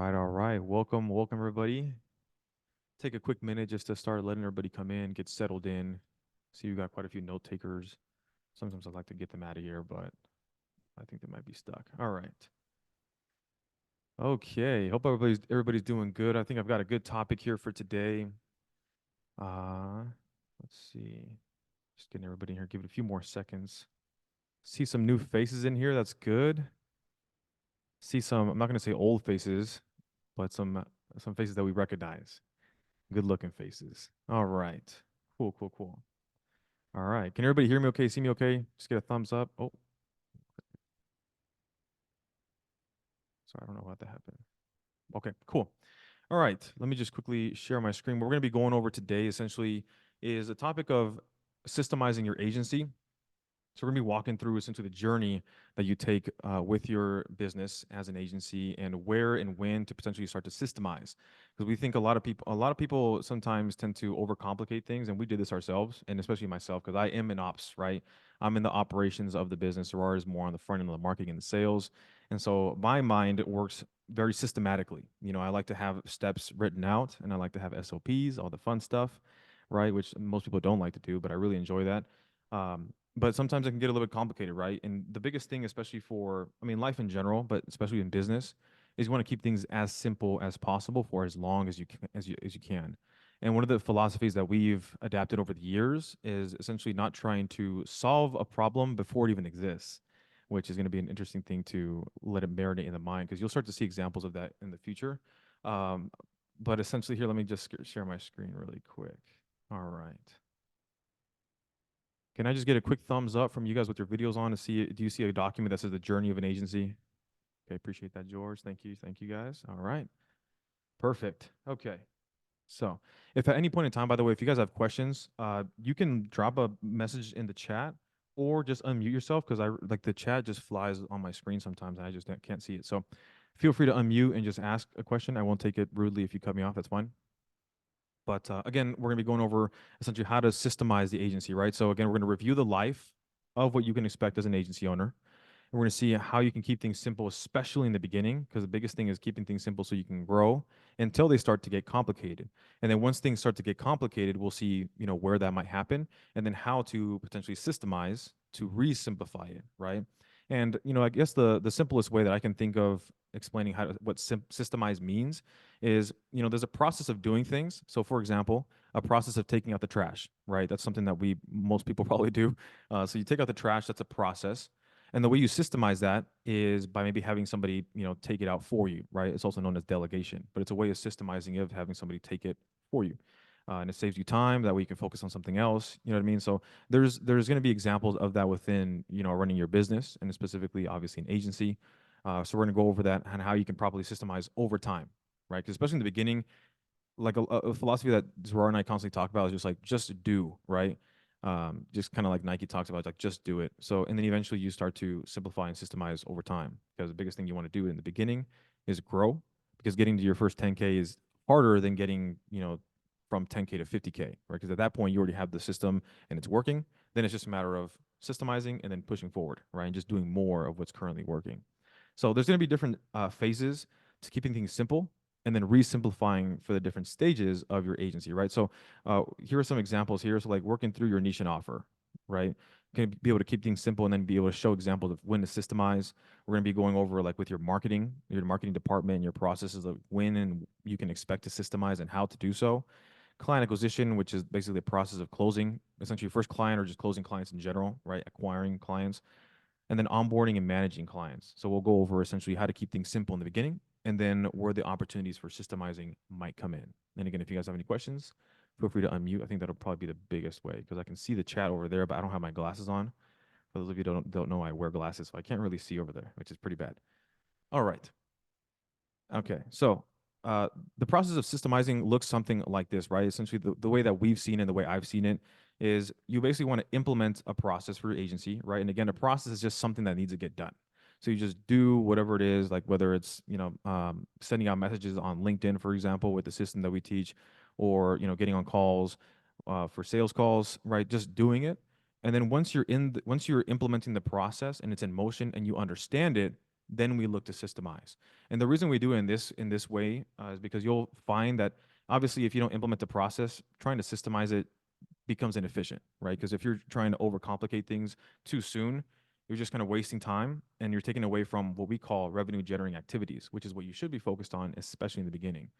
All right. Welcome everybody. Take a quick minute just to start letting everybody come in, get settled in. See, we got quite a few note takers. Sometimes I like to get them out of here, but I think they might be stuck. All right. Okay. Hope everybody's doing good. I think I've got a good topic here for today. Uh, let's see. Just getting everybody in here. Give it a few more seconds. See some new faces in here. That's good. See some. I'm not gonna say old faces, but some faces that we recognize. Good looking faces. All right. Cool. All right. Can everybody hear me okay? See me okay? Just get a thumbs up. Oh, sorry. I don't know what that happened. Okay, cool. All right. Let me just quickly share my screen. What we're going to be going over today essentially is a topic of systemizing your agency. So we're gonna be walking through essentially the journey that you take with your business as an agency, and where and when to potentially start to systemize. Because we think a lot of people sometimes tend to overcomplicate things, and we did this ourselves, and especially myself, because I am in ops, right? I'm in the operations of the business. Zarar is more on the front end of the marketing and the sales, and so my mind works very systematically. I like to have steps written out, and I like to have SOPs, all the fun stuff, right? Which most people don't like to do, but I really enjoy that. But sometimes it can get a little bit complicated, right? And the biggest thing, especially for, I mean, life in general, but especially in business, is you want to keep things as simple as possible for as long as you can. And one of the philosophies that we've adapted over the years is essentially not trying to solve a problem before it even exists, which is going to be an interesting thing to let it marinate in the mind, because you'll start to see examples of that in the future. Um, but essentially, here, let me just share my screen really quick. All right. Can I just get a quick thumbs up from you guys with your videos on to see, do you see a document that says the journey of an agency? Okay, appreciate that, George. Thank you. Thank you, guys. All right. Perfect. Okay. So if at any point in time, by the way, if you guys have questions, you can drop a message in the chat or just unmute yourself, because I like the chat just flies on my screen sometimes and I just can't see it. So feel free to unmute and just ask a question. I won't take it rudely if you cut me off. That's fine. But again, we're going to be going over essentially how to systemize the agency, right? So again, we're going to review the life of what you can expect as an agency owner. And we're going to see how you can keep things simple, especially in the beginning, because the biggest thing is keeping things simple so you can grow until they start to get complicated. And then once things start to get complicated, we'll see, where that might happen, and then how to potentially systemize to re-simplify it, right? And I guess the simplest way that I can think of explaining what systemize means is, there's a process of doing things. So for example, a process of taking out the trash, right? That's something that most people probably do. So you take out the trash, that's a process. And the way you systemize that is by maybe having somebody, take it out for you, right? It's also known as delegation, but it's a way of systemizing it, of having somebody take it for you. And it saves you time. That way you can focus on something else. You know what I mean? So there's going to be examples of that within, running your business, and specifically, obviously, an agency. So we're going to go over that and how you can properly systemize over time, right? Because especially in the beginning, like a philosophy that Zarar and I constantly talk about is just like, just do, right? Just kind of like Nike talks about, like, just do it. So, and then eventually you start to simplify and systemize over time, because the biggest thing you want to do in the beginning is grow, because getting to your first 10K is harder than getting, from 10K to 50K, right? Because at that point you already have the system and it's working. Then it's just a matter of systemizing and then pushing forward, right? And just doing more of what's currently working. So there's going to be different phases to keeping things simple, and then re-simplifying for the different stages of your agency, right? So here are some examples here. So like working through your niche and offer, right? You're gonna be able to keep things simple and then be able to show examples of when to systemize. We're gonna be going over, like, with your marketing department, your processes of when and you can expect to systemize and how to do so. Client acquisition, which is basically the process of closing, essentially your first client, or just closing clients in general, right? Acquiring clients. And then onboarding and managing clients. So we'll go over essentially how to keep things simple in the beginning, and then where the opportunities for systemizing might come in. And again, if you guys have any questions, feel free to unmute. I think that'll probably be the biggest way, because I can see the chat over there, but I don't have my glasses on. For those of you who don't know, I wear glasses, so I can't really see over there, which is pretty bad. All right. Okay. So uh, the process of systemizing looks something like this, right? Essentially, the way that we've seen it, the way I've seen it, is you basically want to implement a process for your agency, right? And again, a process is just something that needs to get done. So you just do whatever it is, like whether it's, sending out messages on LinkedIn, for example, with the system that we teach, or, getting on calls for sales calls, right? Just doing it. And then once you're implementing the process and it's in motion and you understand it, then we look to systemize. And the reason we do it in this way is because you'll find that obviously if you don't implement the process, trying to systemize it becomes inefficient, right? Because if you're trying to overcomplicate things too soon, you're just kind of wasting time and you're taking away from what we call revenue generating activities, which is what you should be focused on, especially in the beginning.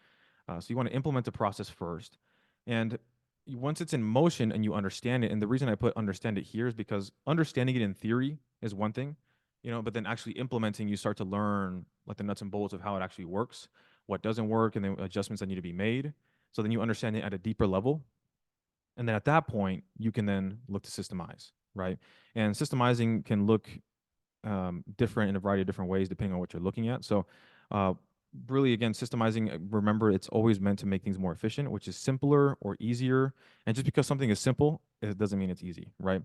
So you want to implement the process first. And once it's in motion and you understand it, and the reason I put understand it here is because understanding it in theory is one thing, but then actually implementing, you start to learn like the nuts and bolts of how it actually works, what doesn't work, and then adjustments that need to be made. So then you understand it at a deeper level. And then at that point, you can then look to systemize, right? And systemizing can look different in a variety of different ways depending on what you're looking at. So, uh, really, again, systemizing, remember, it's always meant to make things more efficient, which is simpler or easier. And just because something is simple, it doesn't mean it's easy, right?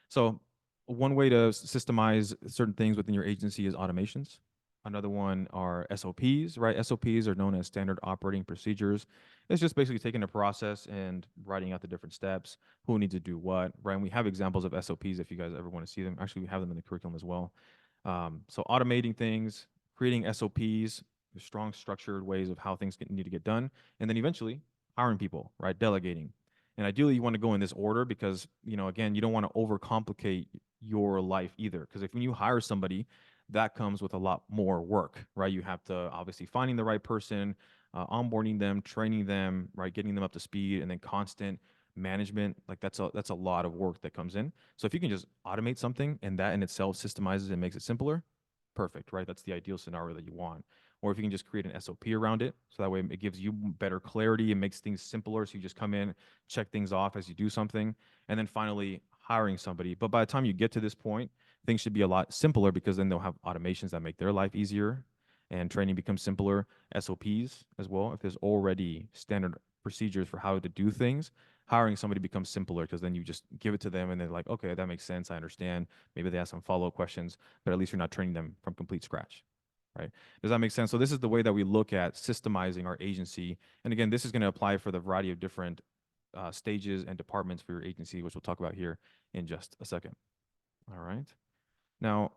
So, one way to systemize certain things within your agency is automations. Another one are SOPs, right? SOPs are known as standard operating procedures. It's just basically taking a process and writing out the different steps, who needs to do what, right? And we have examples of SOPs if you guys ever want to see them. Actually, we have them in the curriculum as well. So automating things, creating SOPs, strong structured ways of how things need to get done, and then eventually hiring people, right? Delegating. And ideally, you want to go in this order because, again, you don't want to overcomplicate your life either. Because if when you hire somebody, that comes with a lot more work, right? You have to obviously finding the right person, onboarding them, training them, right, getting them up to speed, and then constant management. Like that's a lot of work that comes in. So if you can just automate something and that in itself systemizes and makes it simpler, perfect, right? That's the ideal scenario that you want. Or if you can just create an SOP around it, so that way it gives you better clarity and makes things simpler. So you just come in, check things off as you do something, and then finally hiring somebody. But by the time you get to this point, things should be a lot simpler because then they'll have automations that make their life easier and training becomes simpler. SOPs as well. If there's already standard procedures for how to do things, hiring somebody becomes simpler because then you just give it to them and they're like, okay, that makes sense. I understand. Maybe they ask some follow-up questions, but at least you're not training them from complete scratch, right? Does that make sense? So this is the way that we look at systemizing our agency. And again, this is going to apply for the variety of different stages and departments for your agency, which we'll talk about here in just a second. All right. Now,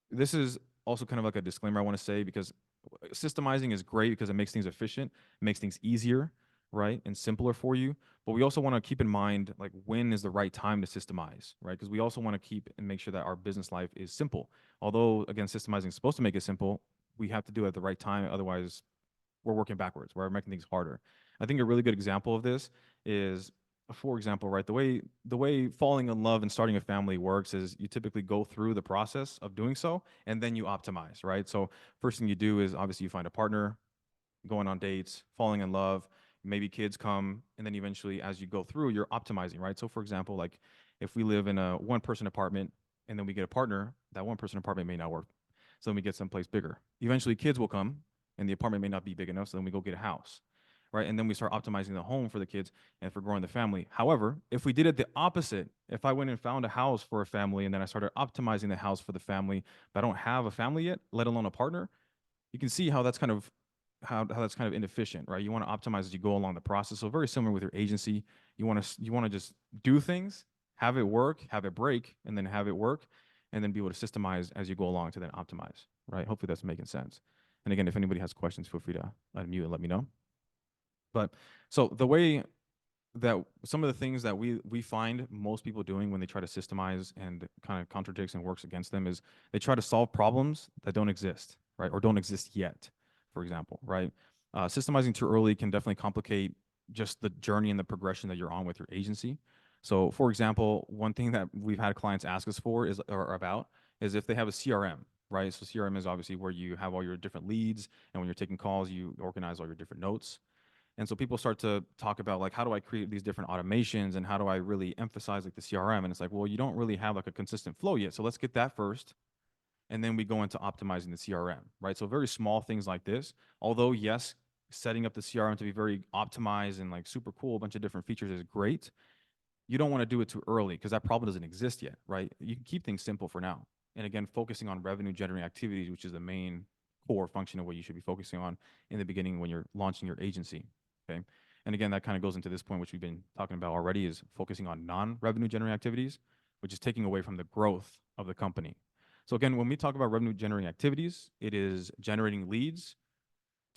this is also kind of like a disclaimer I want to say because systemizing is great because it makes things efficient, makes things easier, right, and simpler for you. But we also want to keep in mind like when is the right time to systemize, right? Because we also want to keep and make sure that our business life is simple. Although again, systemizing is supposed to make it simple, we have to do it at the right time. Otherwise, we're working backwards. We're making things harder. I think a really good example of this is, for example, right, the way falling in love and starting a family works is you typically go through the process of doing so and then you optimize, right? So first thing you do is obviously you find a partner, going on dates, falling in love, maybe kids come, and then eventually as you go through, you're optimizing, right? So for example, like if we live in a one person apartment and then we get a partner, that one person apartment may not work. So then we get someplace bigger. Eventually kids will come and the apartment may not be big enough, so then we go get a house. Right. And then we start optimizing the home for the kids and for growing the family. However, if we did it the opposite, if I went and found a house for a family and then I started optimizing the house for the family, but I don't have a family yet, let alone a partner, you can see how that's kind of how that's kind of inefficient, right? You want to optimize as you go along the process. So very similar with your agency. You want to just do things, have it work, have it break, and then have it work, and then be able to systemize as you go along to then optimize, right? Hopefully that's making sense. And again, if anybody has questions, feel free to unmute and let me know. But so the way that some of the things that we find most people doing when they try to systemize and kind of contradicts and works against them is they try to solve problems that don't exist, right, or don't exist yet, for example, right? Systemizing too early can definitely complicate just the journey and the progression that you're on with your agency. So for example, one thing that we've had clients ask us for is or about is if they have a CRM, right? So CRM is obviously where you have all your different leads, and when you're taking calls you organize all your different notes. And so people start to talk about like, how do I create these different automations and how do I really emphasize like the CRM? And it's like, well, you don't really have like a consistent flow yet. So let's get that first. And then we go into optimizing the CRM, right? So very small things like this, although yes, setting up the CRM to be very optimized and like super cool, a bunch of different features is great. You don't want to do it too early because that problem doesn't exist yet, right? You can keep things simple for now. And again, focusing on revenue generating activities, which is the main core function of what you should be focusing on in the beginning when you're launching your agency. Okay. And again, that kind of goes into this point, which we've been talking about already, is focusing on non-revenue generating activities, which is taking away from the growth of the company. So again, when we talk about revenue generating activities, it is generating leads,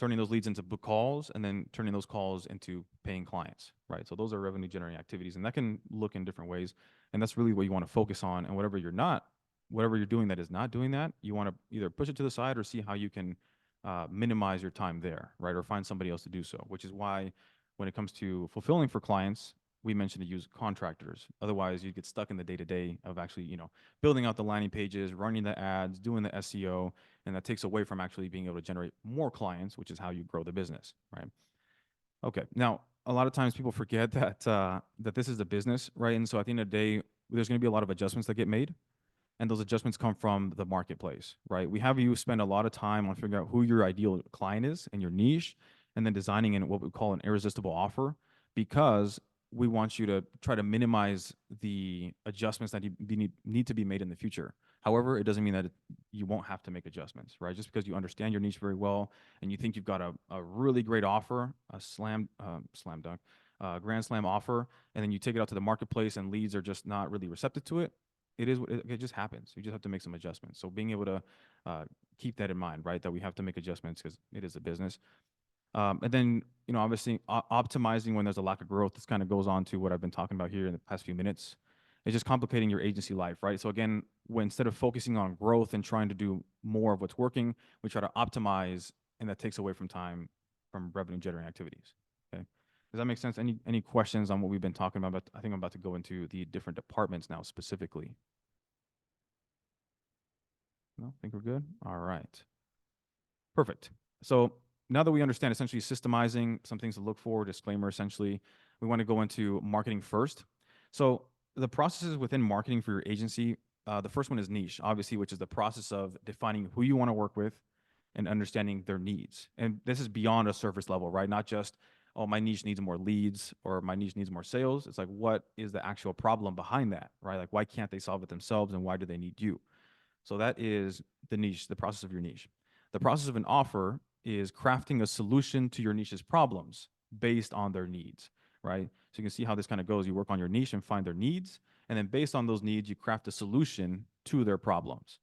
turning those leads into book calls, and then turning those calls into paying clients, right? So those are revenue generating activities, and that can look in different ways. And that's really what you want to focus on. And whatever you're doing that is not doing that, you want to either push it to the side or see how you can minimize your time there, right? Or find somebody else to do so, which is why when it comes to fulfilling for clients, we mentioned to use contractors. Otherwise, you get stuck in the day to day of actually, building out the landing pages, running the ads, doing the SEO, and that takes away from actually being able to generate more clients, which is how you grow the business, right? Okay. Now, a lot of times people forget that this is a business, right? And so at the end of the day, there's going to be a lot of adjustments that get made, and those adjustments come from the marketplace, right? We have you spend a lot of time on figuring out who your ideal client is and your niche, and then designing in what we call an irresistible offer, because we want you to try to minimize the adjustments that need to be made in the future. However, it doesn't mean that you won't have to make adjustments, right? Just because you understand your niche very well and you think you've got a really great offer, a slam dunk, grand slam offer, and then you take it out to the marketplace and leads are just not really receptive to it, it just happens. You just have to make some adjustments. So being able to keep that in mind, right? That we have to make adjustments because it is a business. And then, obviously optimizing when there's a lack of growth. This kind of goes on to what I've been talking about here in the past few minutes. It's just complicating your agency life, right? So again, instead of focusing on growth and trying to do more of what's working, we try to optimize, and that takes away from time from revenue generating activities. Okay. Does that make sense? Any questions on what we've been talking about? I think I'm about to go into the different departments now specifically. No, I think we're good. All right. Perfect. So now that we understand essentially systemizing, some things to look for, disclaimer essentially, we want to go into marketing first. So the processes within marketing for your agency, the first one is niche, obviously, which is the process of defining who you want to work with and understanding their needs. And this is beyond a surface level, right? Not just, oh, my niche needs more leads or my niche needs more sales. It's like, what is the actual problem behind that, right? Like, why can't they solve it themselves and why do they need you? So that is the niche, the process of your niche. The process of an offer is crafting a solution to your niche's problems based on their needs, right? So you can see how this kind of goes. You work on your niche and find their needs, and then based on those needs, you craft a solution to their problems.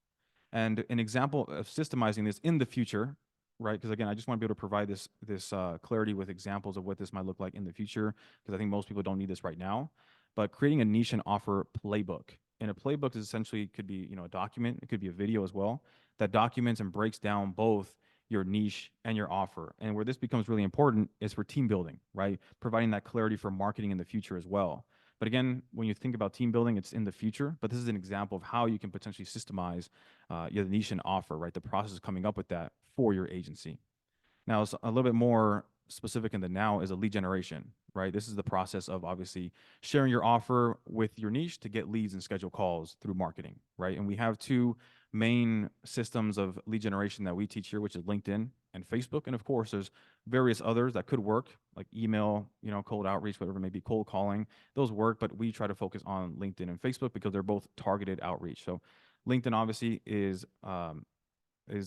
And an example of systemizing this in the future, right? Because again, I just want to be able to provide this clarity with examples of what this might look like in the future, because I think most people don't need this right now. But creating a niche and offer playbook, and a playbook is essentially could be a document, it could be a video as well, that documents and breaks down both your niche and your offer. And where this becomes really important is for team building, right? Providing that clarity for marketing in the future as well. But again, when you think about team building, it's in the future. But this is an example of how you can potentially systemize your niche and offer, right? The process of coming up with that for your agency. Now, it's a little bit more specific in the now is a lead generation, right? This is the process of obviously sharing your offer with your niche to get leads and schedule calls through marketing, right? And we have two main systems of lead generation that we teach here, which is LinkedIn and Facebook. And of course, there's various others that could work, like email, cold outreach, whatever it may be, cold calling. Those work, but we try to focus on LinkedIn and Facebook because they're both targeted outreach. So LinkedIn obviously is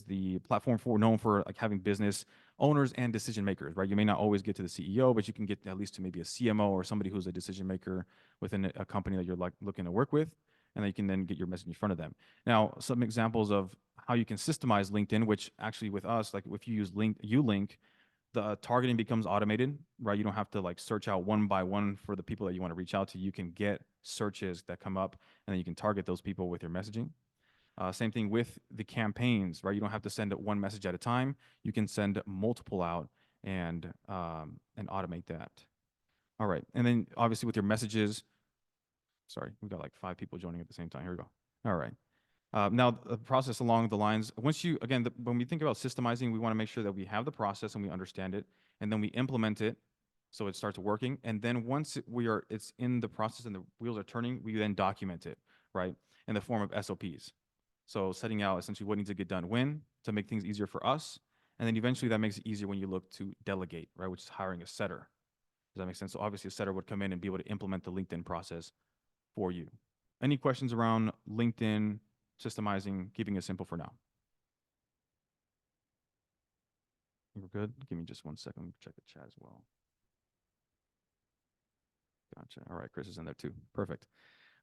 the platform known for like having business owners and decision makers, right? You may not always get to the CEO, but you can get at least to maybe a CMO or somebody who's a decision maker within a company that you're like looking to work with, and then you can then get your message in front of them. Now, some examples of how you can systemize LinkedIn, which actually with us, like if you use Ulink, the targeting becomes automated, right? You don't have to like search out one by one for the people that you want to reach out to. You can get searches that come up, and then you can target those people with your messaging. Same thing with the campaigns, right? You don't have to send one message at a time. You can send multiple out and automate that. All right, and then obviously with your messages, sorry, we've got like 5 people joining at the same time. Here we go. All right. Now the process along the lines, when we think about systemizing, we want to make sure that we have the process and we understand it, and then we implement it so it starts working. And then once it's in the process and the wheels are turning, we then document it, right? In the form of SOPs. So setting out essentially what needs to get done when to make things easier for us. And then eventually that makes it easier when you look to delegate, right? Which is hiring a setter. Does that make sense? So obviously a setter would come in and be able to implement the LinkedIn process for you. Any questions around LinkedIn, systemizing, keeping it simple for now? We're good? Give me just 1 second. Let me check the chat as well. Gotcha. All right, Chris is in there too. Perfect.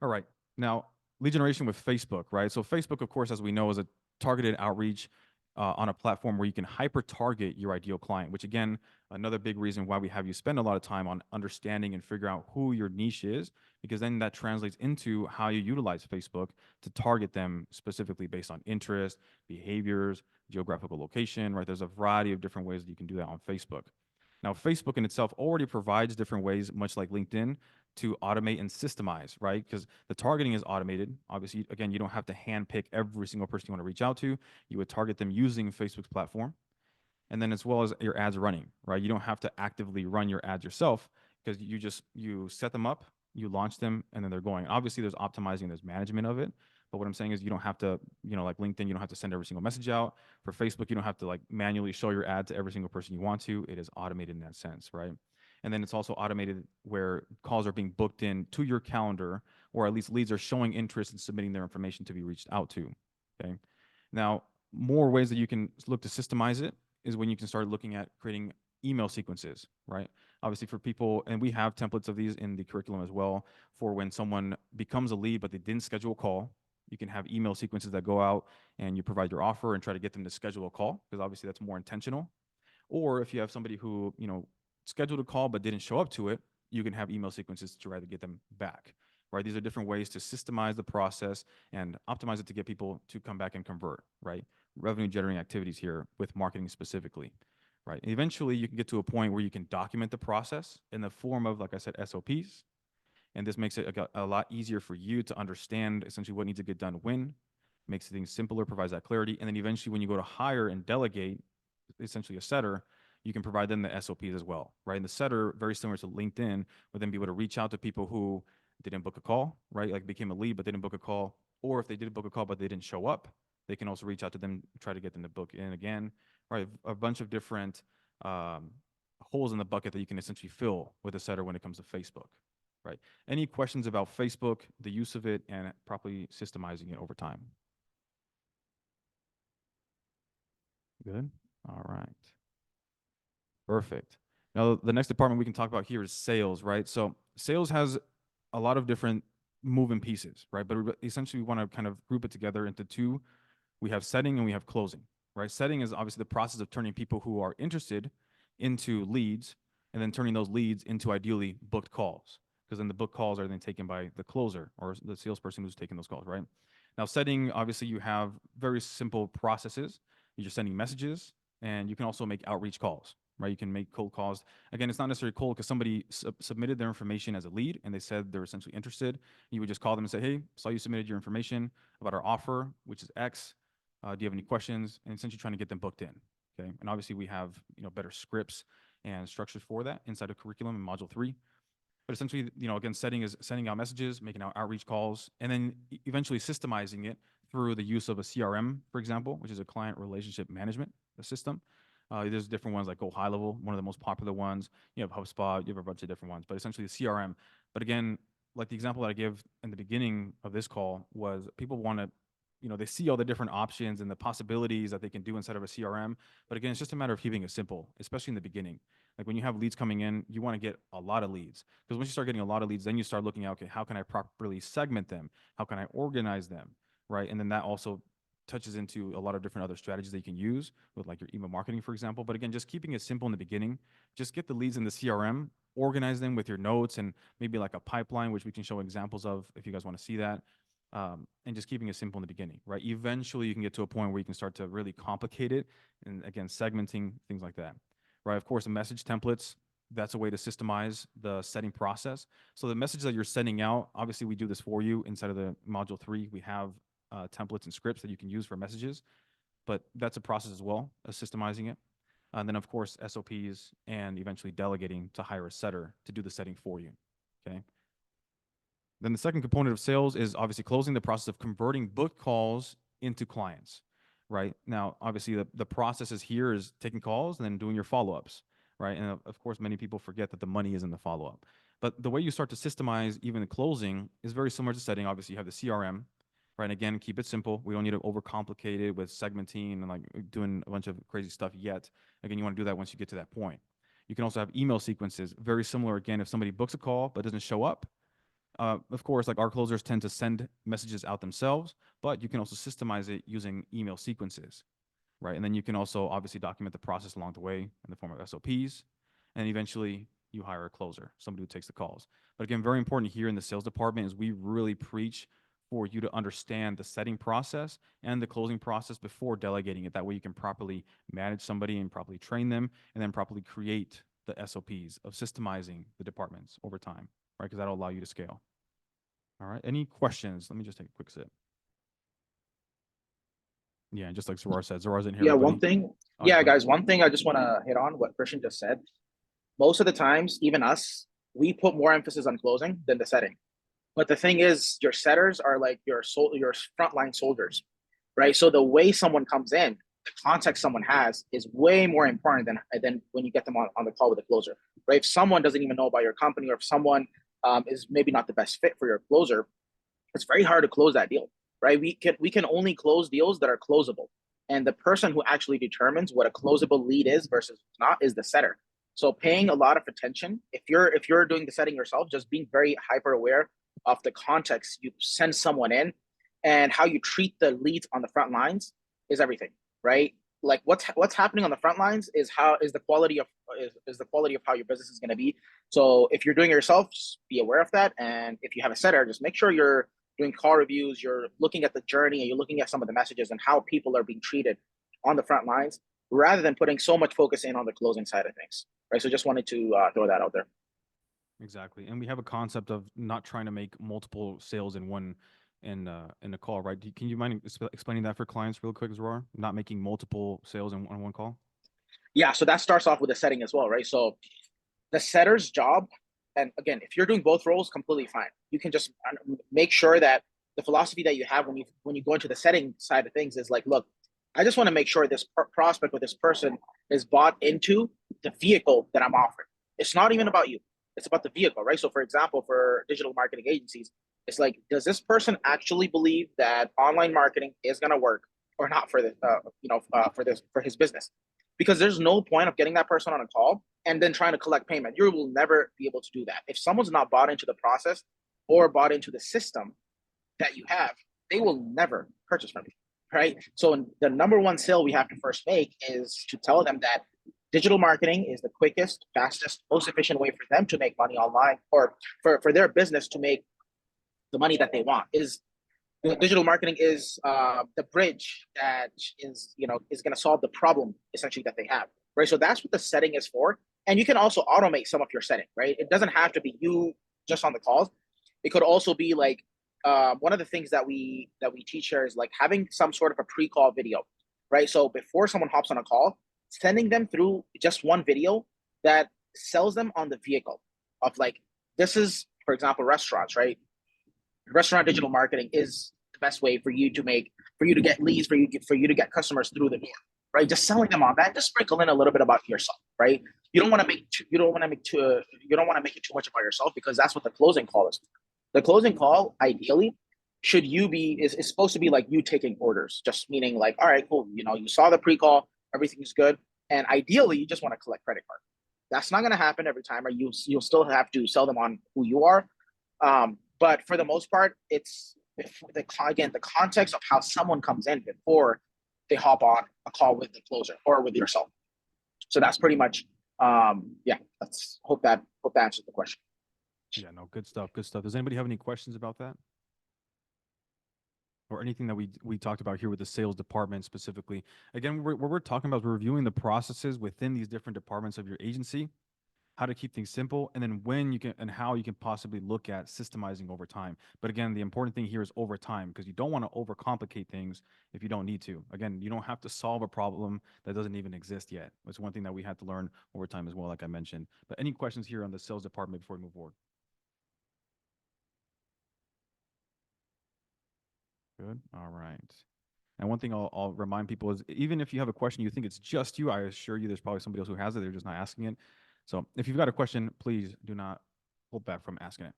All right. Now, lead generation with Facebook, right? So Facebook, of course, as we know, is a targeted outreach on a platform where you can hyper target your ideal client, which again, another big reason why we have you spend a lot of time on understanding and figure out who your niche is, because then that translates into how you utilize Facebook to target them specifically based on interest, behaviors, geographical location, right? There's a variety of different ways that you can do that on Facebook. Now, Facebook in itself already provides different ways, much like LinkedIn, to automate and systemize, right? Because the targeting is automated. Obviously, again, you don't have to handpick every single person you want to reach out to. You would target them using Facebook's platform. And then as well as your ads running, right? You don't have to actively run your ads yourself because you set them up, you launch them, and then they're going. Obviously, there's optimizing, there's management of it. But what I'm saying is you don't have to, like LinkedIn, you don't have to send every single message out. For Facebook, you don't have to like manually show your ad to every single person you want to. It is automated in that sense, right? And then it's also automated where calls are being booked in to your calendar, or at least leads are showing interest in submitting their information to be reached out to. Okay. Now, more ways that you can look to systemize it is when you can start looking at creating email sequences, right? Obviously, for people, and we have templates of these in the curriculum as well, for when someone becomes a lead but they didn't schedule a call. You can have email sequences that go out and you provide your offer and try to get them to schedule a call, because obviously that's more intentional. Or if you have somebody who, scheduled a call but didn't show up to it, you can have email sequences to try to get them back, right? These are different ways to systemize the process and optimize it to get people to come back and convert, right? Revenue generating activities here with marketing specifically, right? And eventually, you can get to a point where you can document the process in the form of, like I said, SOPs. And this makes it a lot easier for you to understand essentially what needs to get done when, makes things simpler, provides that clarity. And then eventually, when you go to hire and delegate, essentially a setter, you can provide them the SOPs as well, right? And the setter, very similar to LinkedIn, would then be able to reach out to people who didn't book a call, right? Like became a lead but didn't book a call, or if they did book a call but they didn't show up, they can also reach out to them, try to get them to book in again, right? A bunch of different holes in the bucket that you can essentially fill with a setter when it comes to Facebook, right? Any questions about Facebook, the use of it, and properly systemizing it over time? Good. All right. Perfect. Now, the next department we can talk about here is sales, right? So sales has a lot of different moving pieces, right? But essentially, we want to kind of group it together into two. We have setting and we have closing, right? Setting is obviously the process of turning people who are interested into leads, and then turning those leads into ideally booked calls, because then the booked calls are then taken by the closer or the salesperson who's taking those calls, right? Now, setting, obviously, you have very simple processes. You're just sending messages, and you can also make outreach calls, right? You can make cold calls. Again, it's not necessarily cold because somebody submitted their information as a lead and they said they're essentially interested. You would just call them and say, hey, saw you submitted your information about our offer, which is X. Do you have any questions? And essentially trying to get them booked in. Okay. And obviously we have, better scripts and structures for that inside of curriculum in module 3. But essentially, again, setting is sending out messages, making out outreach calls, and then eventually systemizing it through the use of a CRM, for example, which is a client relationship management system. There's different ones like Go High Level, one of the most popular ones. You have HubSpot, you have a bunch of different ones, but essentially the CRM. But again, like the example that I give in the beginning of this call was people want to, they see all the different options and the possibilities that they can do inside of a CRM. But again, it's just a matter of keeping it simple, especially in the beginning. Like when you have leads coming in, you want to get a lot of leads, because once you start getting a lot of leads, then you start looking at, okay, how can I properly segment them? How can I organize them? Right. And then that also touches into a lot of different other strategies that you can use with like your email marketing, for example. But again, just keeping it simple in the beginning, just get the leads in the CRM, organize them with your notes and maybe like a pipeline, which we can show examples of if you guys want to see that. And just keeping it simple in the beginning, right? Eventually you can get to a point where you can start to really complicate it. And again, segmenting, things like that, right? Of course, the message templates, that's a way to systemize the setting process. So the message that you're sending out, obviously we do this for you inside of the module 3. We have templates and scripts that you can use for messages, but that's a process as well as systemizing it. And then of course, SOPs and eventually delegating to hire a setter to do the setting for you, okay? Then the second component of sales is obviously closing, the process of converting booked calls into clients, right? Now, obviously the process is here is taking calls and then doing your follow-ups, right? And of course, many people forget that the money is in the follow-up. But the way you start to systemize even the closing is very similar to setting. Obviously, you have the CRM, right? And again, keep it simple. We don't need to overcomplicate it with segmenting and like doing a bunch of crazy stuff yet. Again, you want to do that once you get to that point. You can also have email sequences, very similar. Again, if somebody books a call but doesn't show up, of course, like our closers tend to send messages out themselves, but you can also systemize it using email sequences, right? And then you can also obviously document the process along the way in the form of SOPs, and eventually you hire a closer, somebody who takes the calls. But again, very important here in the sales department is we really preach for you to understand the setting process and the closing process before delegating it. That way you can properly manage somebody and properly train them, and then properly create the SOPs of systemizing the departments over time, right? Because that'll allow you to scale. All right. Any questions? Let me just take a quick sip. Yeah, and just like Zarar said, Zarar's in here. Yeah, Everybody. one thing. Oh, Yeah, go ahead. guys, one thing I just want to hit on what Christian just said. Most of the times, even us, we put more emphasis on closing than the setting. But the thing is, your setters are like your frontline soldiers, right? So the way someone comes in, the context someone has is way more important than when you get them on the call with the closer, right? If someone doesn't even know about your company, or if someone is maybe not the best fit for your closer, it's very hard to close that deal, right? We can only close deals that are closable, and the person who actually determines what a closable lead is versus not is the setter. So paying a lot of attention, if you're doing the setting yourself, just being very hyper aware of the context you send someone in, and how you treat the leads on the front lines is everything, right? Like what's happening on the front lines is the quality of is the quality of how your business is going to be. So if you're doing it yourself, just be aware of that. And if you have a setter, just make sure you're doing call reviews, you're looking at the journey, and you're looking at some of the messages and how people are being treated on the front lines, rather than putting so much focus in on the closing side of things, right? So just wanted to throw that out there. Exactly. And we have a concept of not trying to make multiple sales in one in a call, right? Can you mind explaining that for clients real quick, Zarar? Not making multiple sales in one call? Yeah, so that starts off with the setting as well, right? So the setter's job, and again, if you're doing both roles, completely fine. You can just make sure that the philosophy that you have when you go into the setting side of things is like, look, I just want to make sure this prospect or this person is bought into the vehicle that I'm offering. It's not even about you. It's about the vehicle, right? So, for example, for digital marketing agencies, it's like, does this person actually believe that online marketing is going to work or not for the, for his business? Because there's no point of getting that person on a call and then trying to collect payment. You will never be able to do that. If someone's not bought into the process or bought into the system that you have, they will never purchase from you, right? So the number one sale we have to first make is to tell them that digital marketing is the quickest, fastest, most efficient way for them to make money online, or for their business to make the money that they want. Is digital marketing is the bridge that is going to solve the problem essentially that they have, right? So that's what the setting is for. And you can also automate some of your setting, right? It doesn't have to be you just on the calls. It could also be like one of the things that we teach here is like having some sort of a pre-call video, right? So before someone hops on a call, sending them through just one video that sells them on the vehicle of like, this is, for example, restaurants, right? Restaurant digital marketing is the best way for you to get leads, for you to get customers through the door, right? Just selling them on that, just sprinkle in a little bit about yourself, right? You don't want to make it too much about yourself, because that's what the closing call is. The closing call, ideally, is supposed to be like you taking orders, just meaning like, all right, cool, you saw the pre-call, everything's good, and ideally you just want to collect credit card. That's not going to happen every time, or you'll still have to sell them on who you are. But for the most part, it's the context of how someone comes in before they hop on a call with the closer or with yourself. So that's pretty much, yeah. That's hope that answers the question. Yeah, no, good stuff. Good stuff. Does anybody have any questions about that? Or anything that we talked about here with the sales department specifically? Again, what we're talking about is we're reviewing the processes within these different departments of your agency, how to keep things simple, and then when you can and how you can possibly look at systemizing over time. But again, the important thing here is over time, because you don't want to overcomplicate things if you don't need to. Again, you don't have to solve a problem that doesn't even exist yet. It's one thing that we had to learn over time as well, like I mentioned. But any questions here on the sales department before we move forward? Good. All right. And one thing I'll remind people is, even if you have a question, you think it's just you, I assure you there's probably somebody else who has it. They're just not asking it. So if you've got a question, please do not hold back from asking it.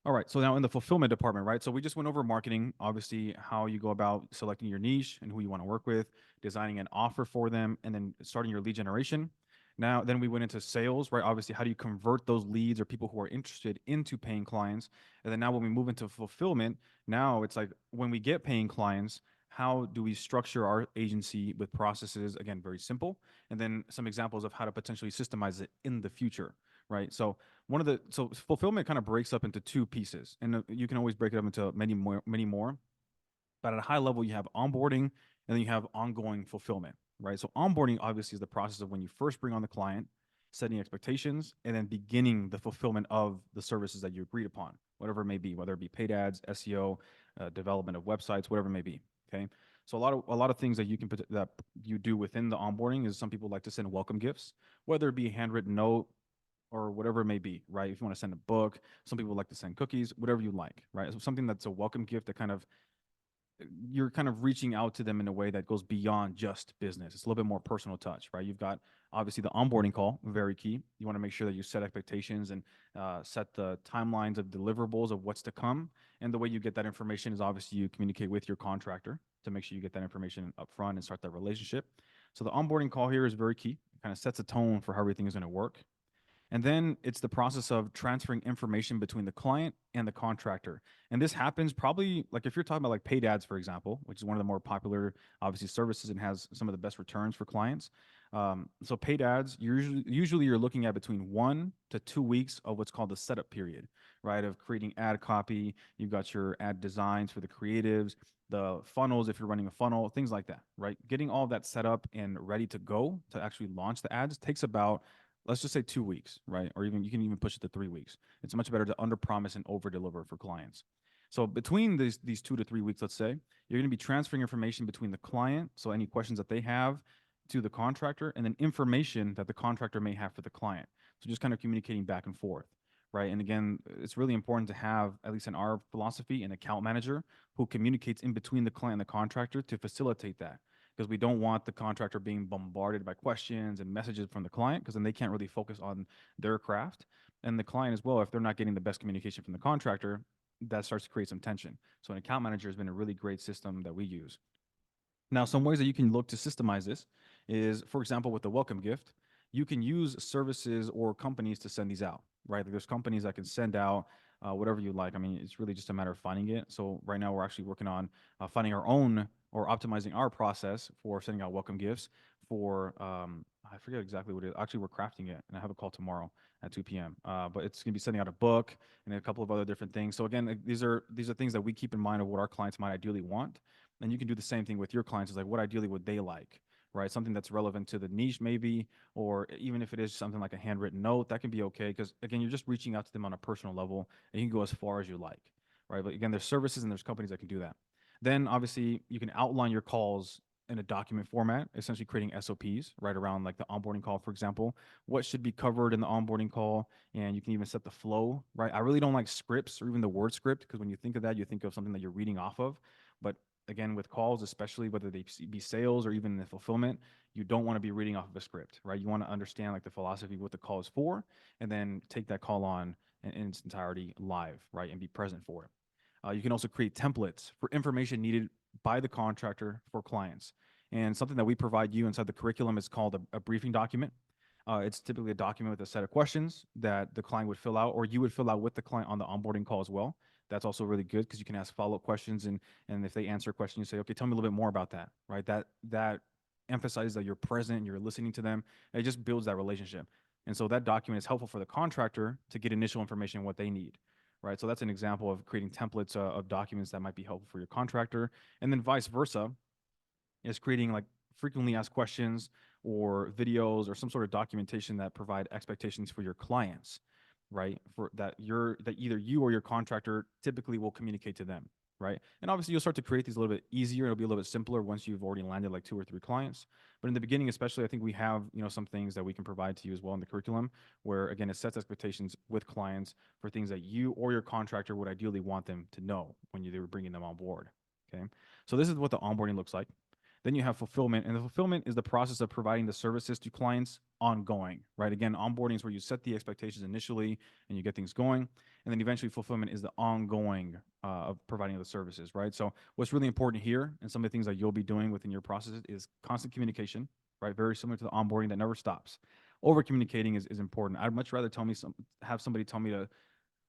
All right. So now in the fulfillment department, right? So we just went over marketing, obviously how you go about selecting your niche and who you want to work with, designing an offer for them, and then starting your lead generation. Now, then we went into sales, right? Obviously, how do you convert those leads or people who are interested into paying clients? And then now when we move into fulfillment, now it's like when we get paying clients, how do we structure our agency with processes? Again, very simple. And then some examples of how to potentially systemize it in the future, right? So so fulfillment kind of breaks up into two pieces, and you can always break it up into many more. But at a high level, you have onboarding and then you have ongoing fulfillment, right? So onboarding obviously is the process of when you first bring on the client, setting expectations, and then beginning the fulfillment of the services that you agreed upon, whatever it may be, whether it be paid ads, SEO, development of websites, whatever it may be. Okay. So a lot of things that you can put that you do within the onboarding is some people like to send welcome gifts, whether it be a handwritten note or whatever it may be, right? If you want to send a book, some people like to send cookies, whatever you like, right? So something that's a welcome gift that kind of you're kind of reaching out to them in a way that goes beyond just business. It's a little bit more personal touch, right? You've got obviously the onboarding call, very key. You want to make sure that you set expectations and set the timelines of deliverables of what's to come. And the way you get that information is obviously you communicate with your contractor to make sure you get that information up front and start that relationship. So the onboarding call here is very key. It kind of sets a tone for how everything is going to work. And then it's the process of transferring information between the client and the contractor. And this happens probably like if you're talking about like paid ads, for example, which is one of the more popular, obviously, services and has some of the best returns for clients. So paid ads, usually you're looking at between 1 to 2 weeks of what's called the setup period, right? Of creating ad copy. You've got your ad designs for the creatives, the funnels, if you're running a funnel, things like that, right? Getting all of that set up and ready to go to actually launch the ads takes about, let's just say, 2 weeks, right? Or even you can even push it to 3 weeks. It's much better to under promise and over deliver for clients. So between these 2 to 3 weeks, let's say, you're going to be transferring information between the client, so any questions that they have, to the contractor, and then information that the contractor may have for the client. So just kind of communicating back and forth, right? And again, it's really important to have, at least in our philosophy, an account manager who communicates in between the client and the contractor to facilitate that, because we don't want the contractor being bombarded by questions and messages from the client, because then they can't really focus on their craft. And the client as well, if they're not getting the best communication from the contractor, that starts to create some tension. So an account manager has been a really great system that we use. Now, some ways that you can look to systemize this is, for example, with the welcome gift, you can use services or companies to send these out, right? Like there's companies that can send out whatever you like. I mean, it's really just a matter of finding it. So right now we're actually working on finding our own or optimizing our process for sending out welcome gifts for, I forget exactly what it is. Actually, we're crafting it, and I have a call tomorrow at 2 p.m. But it's going to be sending out a book and a couple of other different things. So again, these are things that we keep in mind of what our clients might ideally want. And you can do the same thing with your clients. It's like, what ideally would they like, right? Something that's relevant to the niche, maybe, or even if it is something like a handwritten note, that can be okay. Because again, you're just reaching out to them on a personal level, and you can go as far as you like, right? But again, there's services and there's companies that can do that. Then obviously you can outline your calls in a document format, essentially creating SOPs right around like the onboarding call, for example. What should be covered in the onboarding call, and you can even set the flow, right? I really don't like scripts or even the word script, because when you think of that, you think of something that you're reading off of. But again, with calls, especially whether they be sales or even the fulfillment, you don't want to be reading off of a script, right? You want to understand like the philosophy, what the call is for, and then take that call on in its entirety live, right? And be present for it. You can also create templates for information needed by the contractor for clients. And something that we provide you inside the curriculum is called a briefing document. It's typically a document with a set of questions that the client would fill out, or you would fill out with the client on the onboarding call as well. That's also really good because you can ask follow-up questions, and if they answer a question, you say, okay, tell me a little bit more about that, right? That emphasizes that you're present, and you're listening to them. And it just builds that relationship. And so that document is helpful for the contractor to get initial information on what they need, right? So that's an example of creating templates of documents that might be helpful for your contractor. And then vice versa is creating like frequently asked questions or videos or some sort of documentation that provide expectations for your clients, right? For that either you or your contractor typically will communicate to them, right? And obviously you'll start to create these a little bit easier. It'll be a little bit simpler once you've already landed like 2 or 3 clients. But in the beginning, especially, I think we have, some things that we can provide to you as well in the curriculum, where again, it sets expectations with clients for things that you or your contractor would ideally want them to know when they were bringing them on board. Okay. So this is what the onboarding looks like. Then you have fulfillment, and the fulfillment is the process of providing the services to clients ongoing, right? Again, onboarding is where you set the expectations initially and you get things going. And then eventually fulfillment is the ongoing of providing the services, right? So what's really important here, and some of the things that you'll be doing within your processes, is constant communication, right? Very similar to the onboarding that never stops. over communicating is important. I'd much rather have somebody tell me to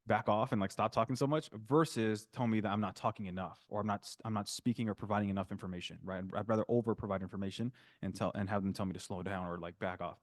back off and like stop talking so much versus tell me that I'm not talking enough or I'm not speaking or providing enough information, right? I'd rather over provide information and have them tell me to slow down or like back off.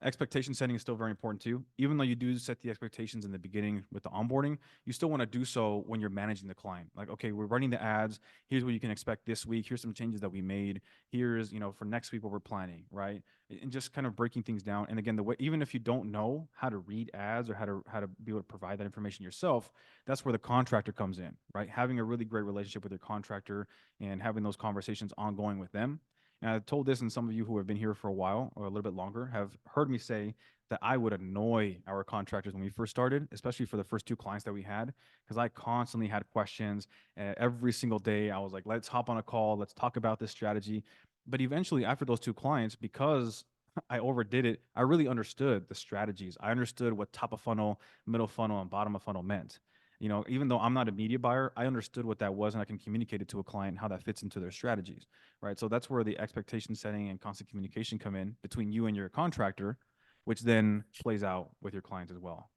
Expectation setting is still very important too. Even though you do set the expectations in the beginning with the onboarding, you still want to do so when you're managing the client. Like, okay, we're running the ads. Here's what you can expect this week. Here's some changes that we made. Here's, for next week what we're planning, right? And just kind of breaking things down. And again, the way, even if you don't know how to read ads or how to be able to provide that information yourself, that's where the contractor comes in, right? Having a really great relationship with your contractor and having those conversations ongoing with them. And I've told this, and some of you who have been here for a while or a little bit longer have heard me say that I would annoy our contractors when we first started, especially for the first two clients that we had, because I constantly had questions. Every single day, I was like, let's hop on a call, let's talk about this strategy. But eventually, after those two clients, because I overdid it, I really understood the strategies. I understood what top of funnel, middle funnel, and bottom of funnel meant. Even though I'm not a media buyer, I understood what that was and I can communicate it to a client how that fits into their strategies, right? So that's where the expectation setting and constant communication come in between you and your contractor, which then plays out with your client as well.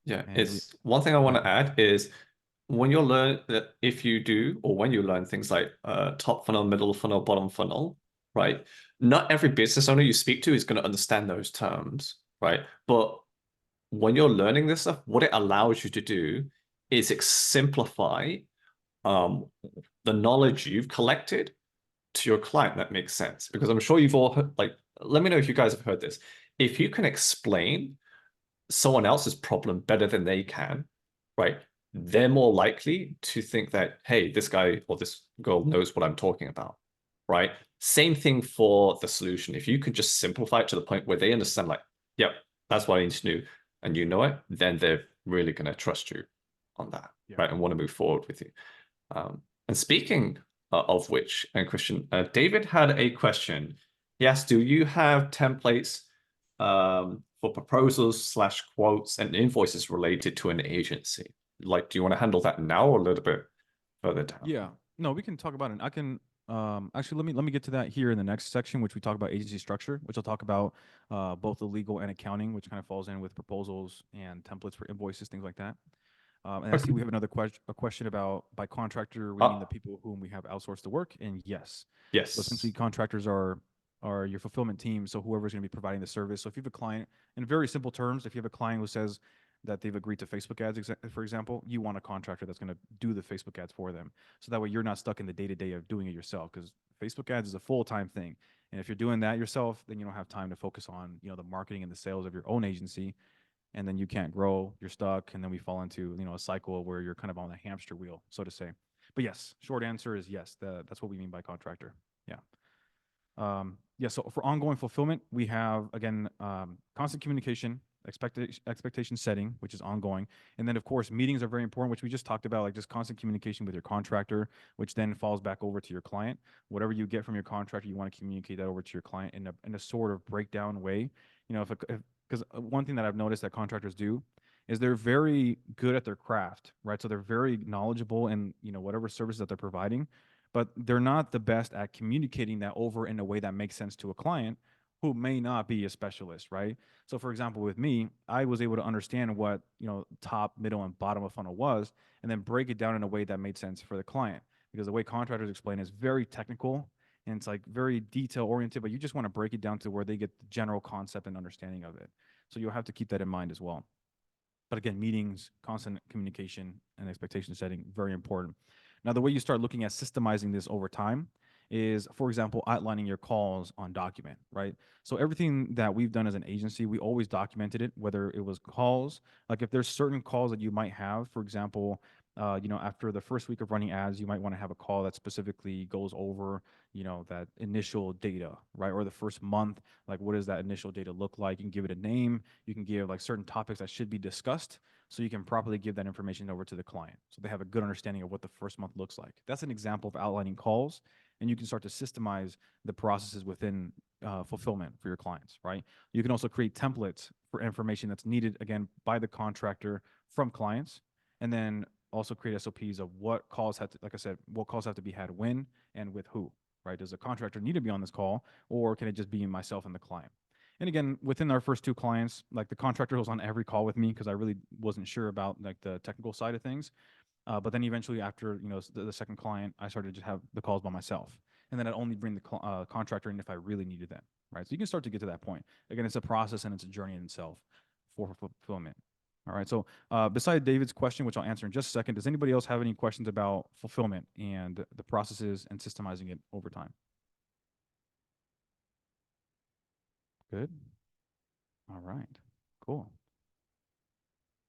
Yeah, And it's one thing I want to add is when you learn that if you do, or when you learn things like top funnel, middle funnel, bottom funnel, right? Not every business owner you speak to is going to understand those terms, right? But when you're learning this stuff, what it allows you to do is simplify the knowledge you've collected to your client that makes sense. Because I'm sure you've all heard, like, let me know if you guys have heard this. If you can explain someone else's problem better than they can, right? They're more likely to think that, hey, this guy or this girl knows what I'm talking about, right? Same thing for the solution. If you could just simplify it to the point where they understand, like, yep, that's what I need to do, and you know it, then they're really going to trust you on that, Yeah. right? And want to move forward with you. And speaking of which, and Christian, David had a question. Yes, do you have templates for proposals / quotes and invoices related to an agency? Like, do you want to handle that now or a little bit further down? Yeah. No, we can talk about it. I can actually let me get to that here in the next section, which we talk about agency structure, which I'll talk about both the legal and accounting, which kind of falls in with proposals and templates for invoices, things like that. And I see we have another question about by contractor, we mean the people whom we have outsourced the work. And yes. Yes. So essentially contractors are your fulfillment team. So whoever's going to be providing the service. So if you have a client, in very simple terms, if you have a client who says that they've agreed to Facebook ads, for example, you want a contractor that's going to do the Facebook ads for them. So that way you're not stuck in the day-to-day of doing it yourself, because Facebook ads is a full-time thing. And if you're doing that yourself, then you don't have time to focus on, the marketing and the sales of your own agency. And then you can't grow, you're stuck. And then we fall into, a cycle where you're kind of on the hamster wheel, so to say. But yes, short answer is yes. That's what we mean by contractor. Yeah. Yeah, so for ongoing fulfillment, we have, again, constant communication, expectation setting, which is ongoing. And then, of course, meetings are very important, which we just talked about, like just constant communication with your contractor, which then falls back over to your client. Whatever you get from your contractor, you want to communicate that over to your client in a sort of breakdown way. Because one thing that I've noticed that contractors do is they're very good at their craft, right? So they're very knowledgeable in, whatever services that they're providing, but they're not the best at communicating that over in a way that makes sense to a client who may not be a specialist, right? So for example, with me, I was able to understand what, top, middle, and bottom of funnel was, and then break it down in a way that made sense for the client. Because the way contractors explain is very technical and it's like very detail oriented, but you just want to break it down to where they get the general concept and understanding of it. So you'll have to keep that in mind as well. But again, meetings, constant communication, and expectation setting, very important. Now, the way you start looking at systemizing this over time is, for example, outlining your calls on document, right? So everything that we've done as an agency, we always documented it, whether it was calls, like if there's certain calls that you might have, for example, after the first week of running ads, you might want to have a call that specifically goes over, that initial data, right? Or the first month, like what does that initial data look like? You can give it a name. You can give like certain topics that should be discussed, so you can properly give that information over to the client, so they have a good understanding of what the first month looks like. That's an example of outlining calls, and you can start to systemize the processes within fulfillment for your clients, right? You can also create templates for information that's needed, again, by the contractor from clients, and then also create SOPs of what calls have to, like I said, what calls have to be had when and with who, right? Does the contractor need to be on this call, or can it just be myself and the client? And again, within our first 2 clients, like the contractor was on every call with me because I really wasn't sure about like the technical side of things. But then eventually after, the second client, I started to just have the calls by myself. And then I'd only bring the contractor in if I really needed them, right? So you can start to get to that point. Again, it's a process and it's a journey in itself for fulfillment. All right. So beside David's question, which I'll answer in just a second, does anybody else have any questions about fulfillment and the processes and systemizing it over time? Good. All right. Cool.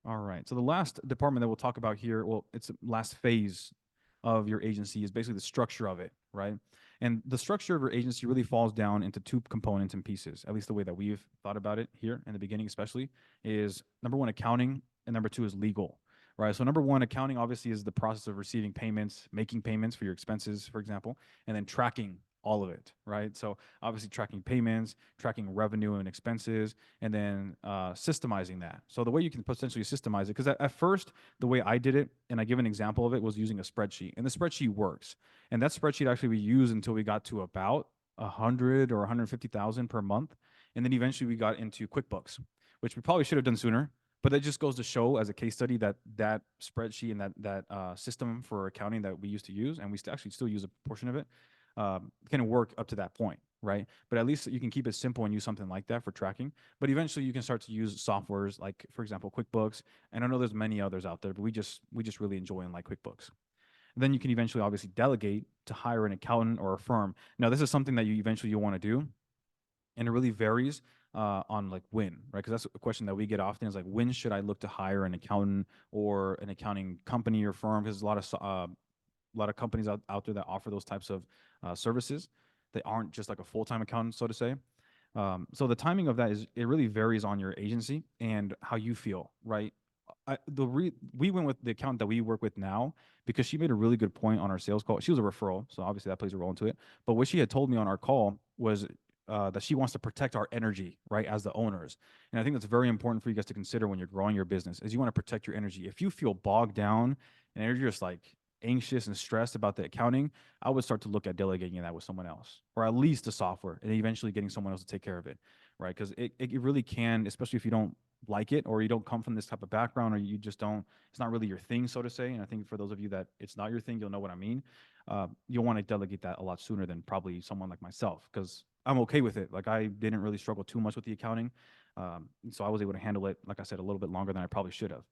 All right. So the last department that we'll talk about here, well, it's the last phase of your agency is basically the structure of it, right? And the structure of your agency really falls down into 2 components and pieces, at least the way that we've thought about it here in the beginning, especially, is number 1, accounting, and number 2 is legal, right? So number 1, accounting obviously is the process of receiving payments, making payments for your expenses, for example, and then tracking all of it, right? So obviously tracking payments, tracking revenue and expenses, and then systemizing that. So the way you can potentially systemize it, because at first, the way I did it, and I give an example of it, was using a spreadsheet. And the spreadsheet works. And that spreadsheet actually we used until we got to about 100 or 150,000 per month. And then eventually we got into QuickBooks, which we probably should have done sooner. But that just goes to show as a case study that that spreadsheet and that system for accounting that we used to use, and we actually still use a portion of it, can work up to that point, right? But at least you can keep it simple and use something like that for tracking. But eventually you can start to use softwares like, for example, QuickBooks. And I know there's many others out there, but we just really enjoy and like QuickBooks. And then you can eventually obviously delegate to hire an accountant or a firm. Now, this is something that you eventually want to do, and it really varies on like when, right? Because that's a question that we get often is like, when should I look to hire an accountant or an accounting company or firm? Because there's a lot of companies out there that offer those types of services. They aren't just like a full-time accountant, so to say. So the timing of that it really varies on your agency and how you feel, right? We went with the accountant that we work with now because she made a really good point on our sales call. She was a referral, so obviously that plays a role into it. But what she had told me on our call was that she wants to protect our energy, right, as the owners. And I think that's very important for you guys to consider when you're growing your business, is you want to protect your energy. If you feel bogged down and you're just like anxious and stressed about the accounting, I would start to look at delegating that with someone else, or at least the software, and eventually getting someone else to take care of it, right? Because it really can, especially if you don't like it or you don't come from this type of background or you just don't, it's not really your thing, so to say. And I think for those of you that it's not your thing, you'll know what I mean. You'll want to delegate that a lot sooner than probably someone like myself, because I'm okay with it. Like I didn't really struggle too much with the accounting. So I was able to handle it, like I said, a little bit longer than I probably should have.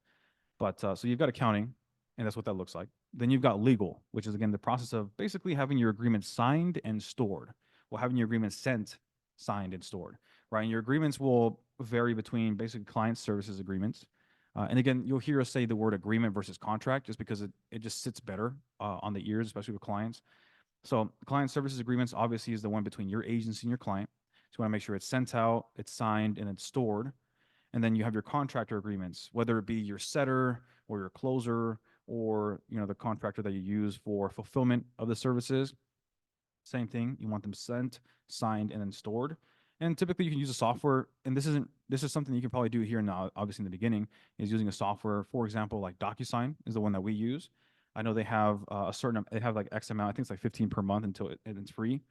But so you've got accounting, and that's what that looks like. Then you've got legal, which is again the process of basically having your agreement signed and stored, or having your agreement sent, signed and stored, right? And your agreements will vary between basic client services agreements. And again, you'll hear us say the word agreement versus contract just because it just sits better on the ears, especially with clients. So client services agreements obviously is the one between your agency and your client. So you want to make sure it's sent out, it's signed, and it's stored. And then you have your contractor agreements, whether it be your setter or your closer or the contractor that you use for fulfillment of the services. Same thing. You want them sent, signed, and then stored. And typically you can use a software, and this is something you can probably do here now, obviously in the beginning, is using a software, for example, like DocuSign is the one that we use. I know they have they have like X amount, I think it's like 15 per month until it's free.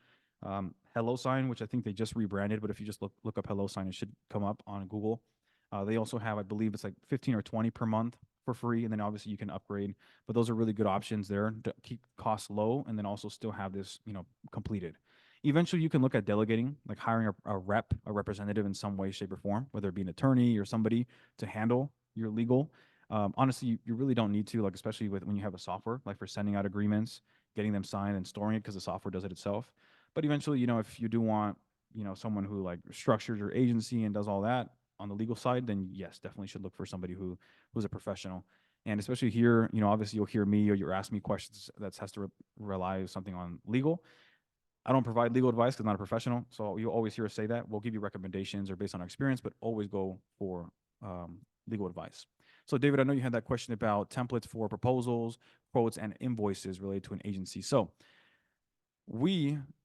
HelloSign, which I think they just rebranded, but if you just look up HelloSign, it should come up on Google. They also have, I believe it's like 15 or 20 per month for free, and then obviously you can upgrade. But those are really good options there to keep costs low, and then also still have this, completed. Eventually, you can look at delegating, like hiring a representative in some way, shape, or form, whether it be an attorney or somebody to handle your legal. Honestly, you really don't need to, like especially when you have a software, like for sending out agreements, getting them signed and storing it because the software does it itself. But eventually, if you do want, someone who like structures your agency and does all that on the legal side, then yes, definitely should look for somebody who's a professional. And especially here, obviously you'll hear me or you'll ask me questions that has to rely something on legal. I don't provide legal advice because I'm not a professional. So you'll always hear us say that. We'll give you recommendations or based on our experience, but always go for legal advice. So David, I know you had that question about templates for proposals, quotes, and invoices related to an agency. So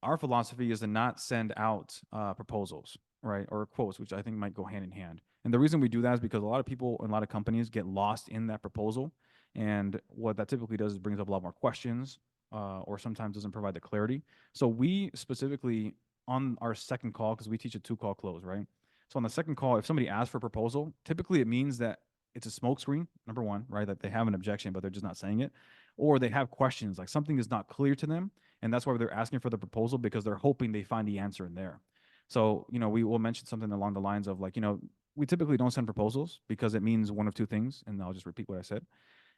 our philosophy is to not send out proposals, right, or quotes, which I think might go hand in hand. And the reason we do that is because a lot of people and a lot of companies get lost in that proposal. And what that typically does is brings up a lot more questions or sometimes doesn't provide the clarity. So we specifically, on our second call, because we teach a 2-call close, right? So on the second call, if somebody asks for a proposal, typically it means that it's a smoke screen, number one, right? That they have an objection, but they're just not saying it. Or they have questions, like something is not clear to them. And that's why they're asking for the proposal, because they're hoping they find the answer in there. So, we will mention something along the lines of like, we typically don't send proposals because it means one of two things. And I'll just repeat what I said.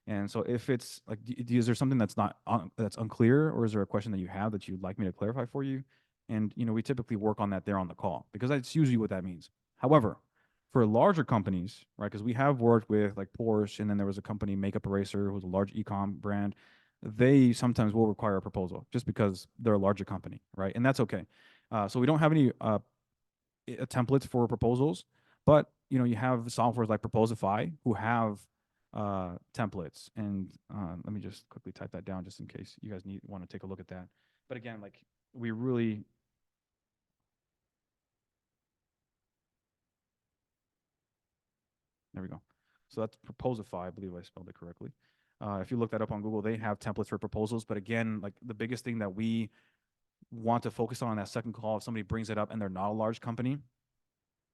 And so if it's like, is there something that's not that's unclear, or is there a question that you have that you'd like me to clarify for you? And we typically work on that there on the call, because that's usually what that means. However, for larger companies, right? Because we have worked with like Porsche, and then there was a company, Makeup Eraser, who was a large e-com brand. They sometimes will require a proposal just because they're a larger company, right? And that's okay. So we don't have any templates for proposals, but you have softwares like Proposify who have templates. And let me just quickly type that down just in case you guys want to take a look at that. But again, like we really there we go. So that's Proposify. I believe I spelled it correctly. If you look that up on Google, they have templates for proposals. But again, like the biggest thing that we want to focus on that second call, if somebody brings it up and they're not a large company,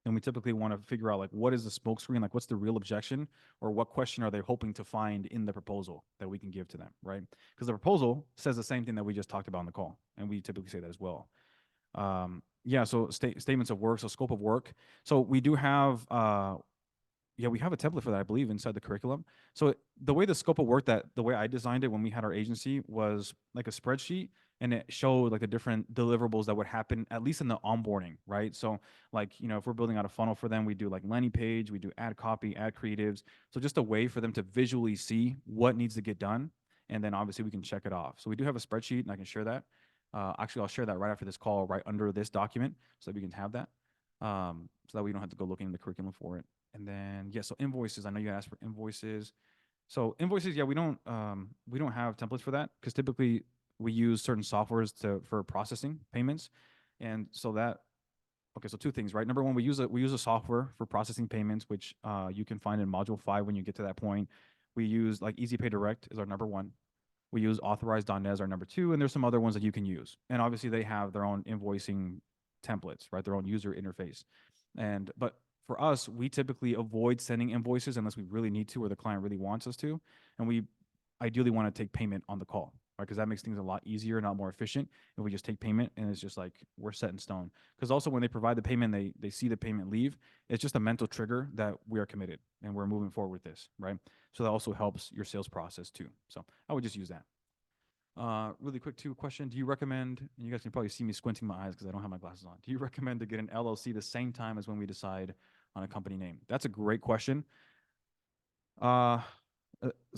then we typically want to figure out like what is the smoke screen, like what's the real objection, or what question are they hoping to find in the proposal that we can give to them, right? Because the proposal says the same thing that we just talked about on the call, and we typically say that as well. Yeah, so statements of work, so scope of work. So we do have we have a template for that, I believe, inside the curriculum. So the way the scope of work, the way I designed it when we had our agency, was like a spreadsheet, and it showed like the different deliverables that would happen, at least in the onboarding, right? So like, if we're building out a funnel for them, we do like landing page, we do ad copy, ad creatives. So just a way for them to visually see what needs to get done. And then obviously we can check it off. So we do have a spreadsheet, and I can share that. Actually, I'll share that right after this call, right under this document, so that we can have that. So that we don't have to go looking in the curriculum for it. And then, yeah, so invoices. I know you asked for invoices. So invoices, yeah, we don't have templates for that, because typically we use certain softwares for processing payments. And so okay, so two things, right? Number one, we use a software for processing payments, which you can find in module 5 when you get to that point. We use like EasyPay Direct is our number one. We use Authorize.net as our number 2, and there's some other ones that you can use. And obviously they have their own invoicing templates, right? Their own user interface. But for us, we typically avoid sending invoices unless we really need to, or the client really wants us to. And we ideally want to take payment on the call, right? Because that makes things a lot easier, not more efficient. If we just take payment and it's just like we're set in stone. Because also when they provide the payment, they see the payment leave. It's just a mental trigger that we are committed and we're moving forward with this, right? So that also helps your sales process too. So I would just use that. Really quick question. Do you recommend, and you guys can probably see me squinting my eyes because I don't have my glasses on. Do you recommend to get an LLC the same time as when we decide on a company name? That's a great question. So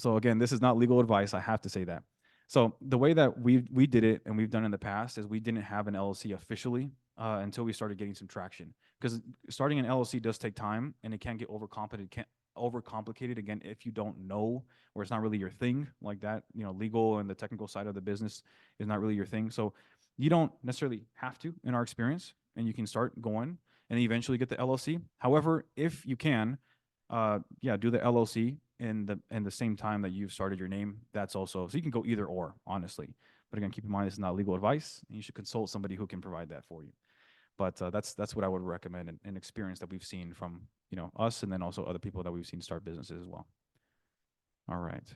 again, this is not legal advice. I have to say that. So the way that we did it, and we've done in the past, is we didn't have an LLC officially until we started getting some traction. Because starting an LLC does take time, and it can get overcomplicated again if you don't know, or it's not really your thing like that. Legal and the technical side of the business is not really your thing. So you don't necessarily have to, in our experience, and you can start going and eventually get the LLC. However, if you can, do the LLC in the same time that you've started your name. That's also, so you can go either or, honestly. But again, keep in mind, this is not legal advice, and you should consult somebody who can provide that for you. But that's what I would recommend, and experience that we've seen from us, and then also other people that we've seen start businesses as well. All right.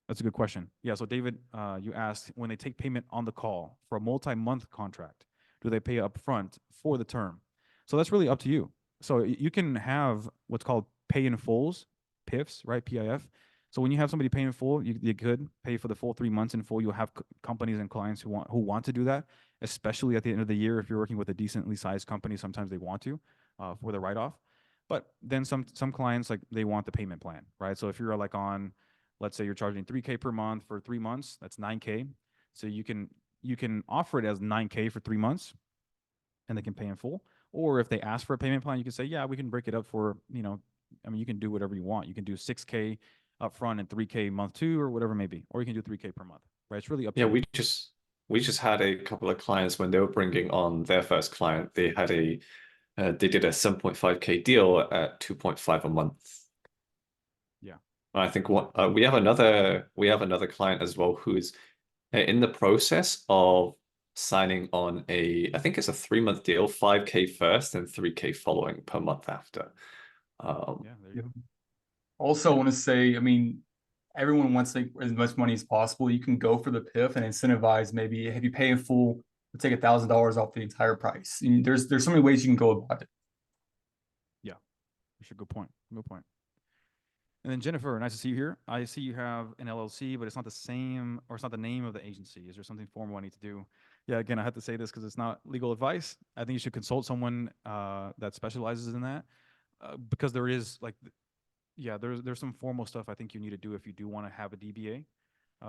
That's a good question. Yeah, so David, you asked, when they take payment on the call for a multi-month contract, do they pay up front for the term? So that's really up to you. So you can have what's called pay in fulls, PIFs, right? PIF. So when you have somebody pay in full, you could pay for the full 3 months in full. You'll have companies and clients who want to do that, especially at the end of the year. If you're working with a decently sized company, sometimes they want to for the write-off. But then some clients, like, they want the payment plan, right? So if you're like on, let's say you're charging $3K per month for 3 months, that's $9K. So you can offer it as $9K for 3 months, and they can pay in full. Or if they ask for a payment plan, you can say, yeah, we can break it up for, you can do whatever you want. You can do $6K upfront and $3K month 2, or whatever it may be. Or you can do $3K per month, right? It's really up to you. We just had a couple of clients when they were bringing on their first client. They had they did a 7.5K deal at 2.5 a month. Yeah. I think we have another client as well who is in the process of signing on I think it's a 3-month deal, 5K first and 3K following per month after. Yeah, there you go. Also, I want to say, I mean, everyone wants to make as much money as possible. You can go for the PIF and incentivize. Maybe if you pay in full, we'll take $1,000 off the entire price. And there's so many ways you can go about it. Yeah, that's a good point. Good point. And then Jennifer, nice to see you here. I see you have an LLC, but it's not the same, or it's not the name of the agency. Is there something formal I need to do? Yeah, again, I have to say this because it's not legal advice. I think you should consult someone that specializes in that, because there is like, yeah, there's some formal stuff I think you need to do if you do want to have a DBA,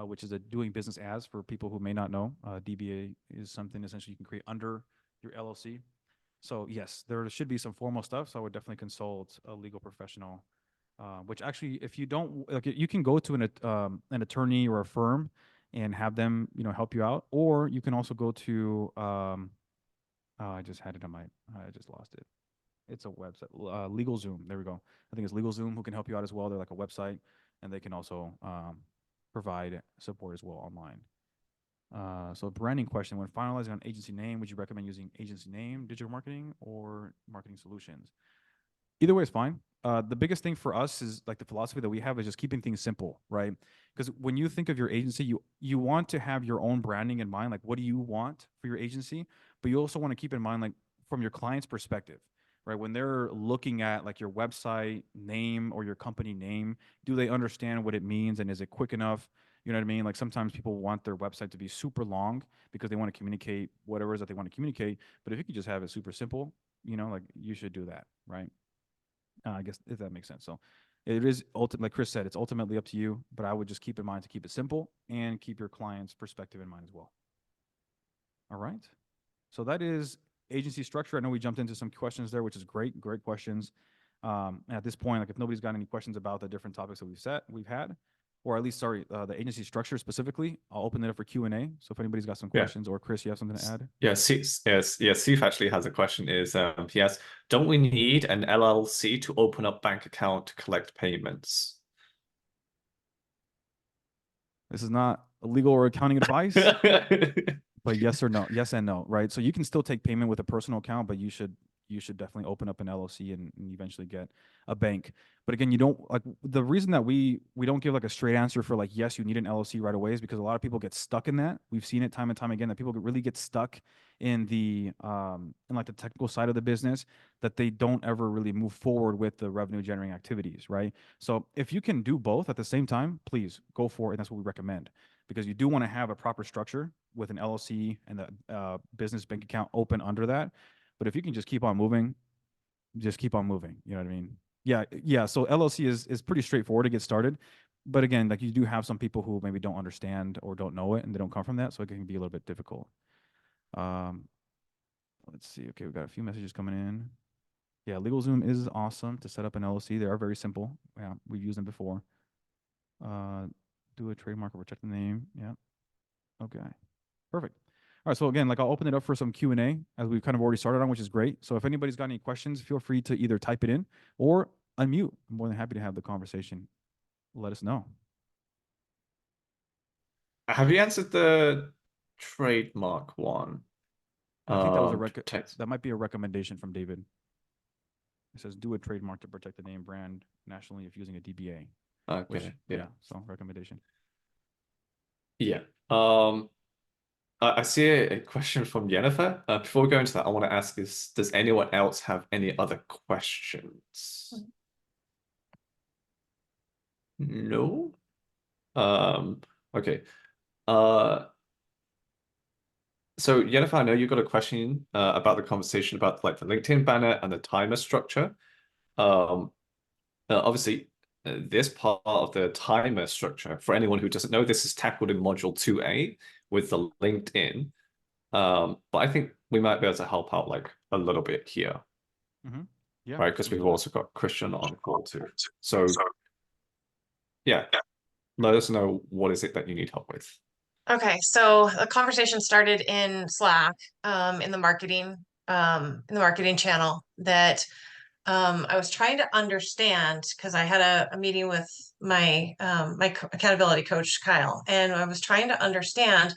which is a doing business as, for people who may not know. DBA is something essentially you can create under your LLC. So yes, there should be some formal stuff. So I would definitely consult a legal professional. Which actually, if you don't, like, you can go to an attorney or a firm and have them, help you out, or you can also go to, I just had it on I just lost it. It's a website, LegalZoom. There we go. I think it's LegalZoom who can help you out as well. They're like a website, and they can also provide support as well online. So branding question: when finalizing an agency name, would you recommend using agency name, digital marketing, or marketing solutions? Either way is fine. The biggest thing for us is like the philosophy that we have is just keeping things simple, right? Because when you think of your agency, you want to have your own branding in mind, like what do you want for your agency, but you also want to keep in mind, like, from your client's perspective, right? When they're looking at like your website name or your company name, do they understand what it means, and is it quick enough? You know what I mean? Like sometimes people want their website to be super long because they want to communicate whatever it is that they want to communicate. But if you could just have it super simple, like you should do that, right? I guess if that makes sense. So it is like Chris said, it's ultimately up to you, but I would just keep in mind to keep it simple and keep your client's perspective in mind as well. All right. So that is agency structure. I know we jumped into some questions there, which is great questions. And at this point, like if nobody's got any questions about the different topics that we've had, or at least, sorry, the agency structure specifically, I'll open it up for Q&A. So if anybody's got some questions, or Chris, you have something to add? Yeah, Steve actually has a question. He asks, don't we need an LLC to open up bank account to collect payments? This is not legal or accounting advice, but yes or no, yes and no, right? So you can still take payment with a personal account, but you should definitely open up an LLC and eventually get a bank. But again, you don't, like, the reason that we don't give like a straight answer for like, yes, you need an LLC right away is because a lot of people get stuck in that. We've seen it time and time again that people really get stuck in the in like the technical side of the business, that they don't ever really move forward with the revenue generating activities, right? So if you can do both at the same time, please go for it. And that's what we recommend, because you do want to have a proper structure with an LLC and the business bank account open under that. But if you can just keep on moving, just keep on moving. You know what I mean? Yeah. So LLC is pretty straightforward to get started. But again, like, you do have some people who maybe don't understand or don't know it, and they don't come from that. So it can be a little bit difficult. Let's see. Okay, we've got a few messages coming in. Yeah, LegalZoom is awesome to set up an LLC. They are very simple. Yeah, we've used them before. Do a trademark or protect the name. Yeah. Okay. Perfect. All right, so again, like, I'll open it up for some Q&A, as we've kind of already started on, which is great. So if anybody's got any questions, feel free to either type it in or unmute. I'm more than happy to have the conversation. Let us know. Have you answered the trademark one? I think that was that might be a recommendation from David. It says do a trademark to protect the name brand nationally if using a DBA. Okay. Which, yeah, so recommendation. Yeah. I see a question from Jennifer. Before we go into that, I want to ask is, does anyone else have any other questions? No? Okay. So Jennifer, I know you got a question about the conversation about like the LinkedIn banner and the timer structure. Obviously, this part of the timer structure, for anyone who doesn't know, this is tackled in module 2A with the LinkedIn. But I think we might be able to help out like a little bit here. Yeah. Right, because we've also got Christian on call too. So yeah, let us know what is it that you need help with. Okay, so the conversation started in Slack, in the marketing channel, that I was trying to understand, because I had a meeting with my accountability coach, Kyle, and I was trying to understand,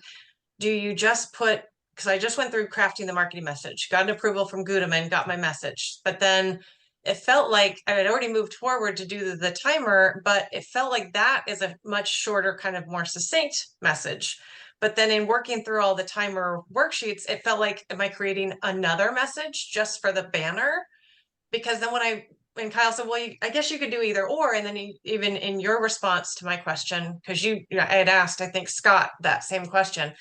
do you just put because I just went through crafting the marketing message, got an approval from Guterman, got my message, but then it felt like I had already moved forward to do the timer, but it felt like that is a much shorter, kind of more succinct message. But then in working through all the timer worksheets, it felt like, am I creating another message just for the banner? Because then when Kyle said, well, I guess you could do either or. And then even in your response to my question, because I had asked, I think, Scott, that same question,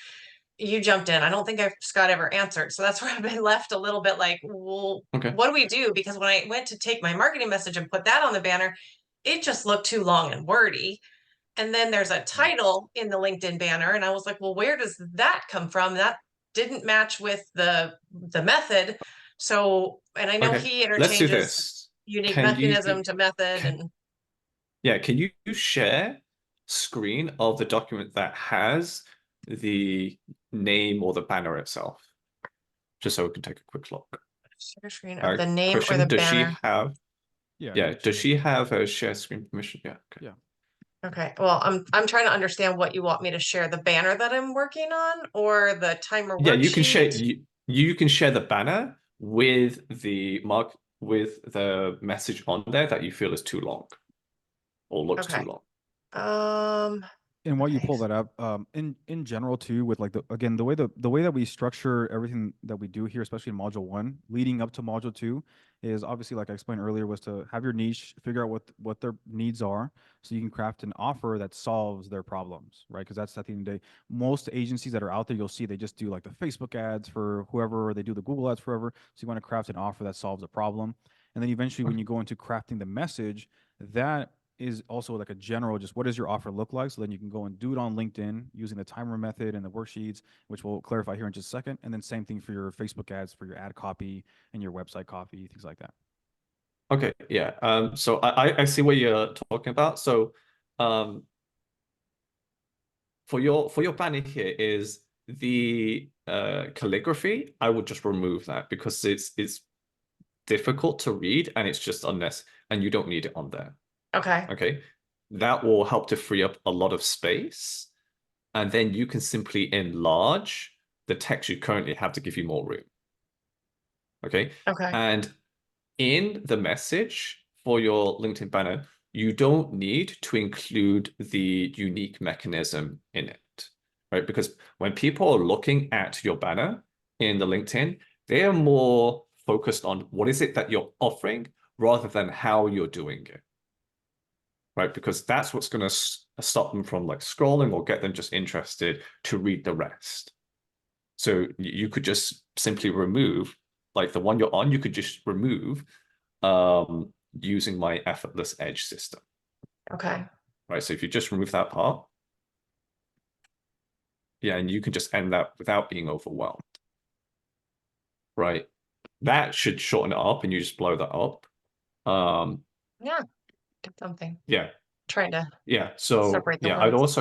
you jumped in. I don't think Scott ever answered. So that's where I've been left a little bit like, well, Okay. what do we do? Because when I went to take my marketing message and put that on the banner, it just looked too long and wordy. And then there's a title in the LinkedIn banner. And I was like, well, where does that come from? That didn't match with the method. So, and I know Okay. he Let's do interchanges this. unique Can you- mechanism to method. can- Yeah, can you share screen of the document that has the name or the banner itself? Just so we can take a quick look. Share screen of the name or Christian, the does banner. she have? Yeah, does she have a share screen permission? Yeah. Okay. Yeah. Okay, well, I'm trying to understand what you want me to share, the banner that I'm working on or the timer Yeah, you can share worksheet? you can share the banner with the message on there that you feel is too long or looks too Okay. long. And while you Okay. pull that up, in general too, with like the way that we structure everything that we do here, especially in module 1, leading up to module 2, is obviously, like I explained earlier, was to have your niche, figure out what their needs are, so you can craft an offer that solves their problems, right? Because that's at the end of the day, most agencies that are out there, you'll see they just do like the Facebook ads for whoever, or they do the Google ads for whoever. So you want to craft an offer that solves a problem, and then eventually, when you go into crafting the message, that is also like a general, just what does your offer look like? So then you can go and do it on LinkedIn using the timer method and the worksheets, which we'll clarify here in just a second. And then same thing for your Facebook ads, for your ad copy and your website copy, things like that. Okay, yeah. So I see what you're talking about. So for your banner here is the calligraphy. I would just remove that because it's difficult to read and it's just unnecessary and you don't need it on there. Okay. Okay, that will help to free up a lot of space, and then you can simply enlarge the text you currently have to give you more room. Okay. Okay. And in the message for your LinkedIn banner, you don't need to include the unique mechanism in it, right? Because when people are looking at your banner in the LinkedIn, they are more focused on what is it that you're offering rather than how you're doing it. Right, because that's what's going to stop them from like scrolling or get them just interested to read the rest. So you could just simply remove, like the one you're on, you could just remove using my effortless edge system. Okay. Right, so if you just remove that part, yeah, and you can just end that without being overwhelmed. Right, that should shorten it up, and you just blow that up. Yeah. Did something. Yeah. Trying to So separate the yeah, words.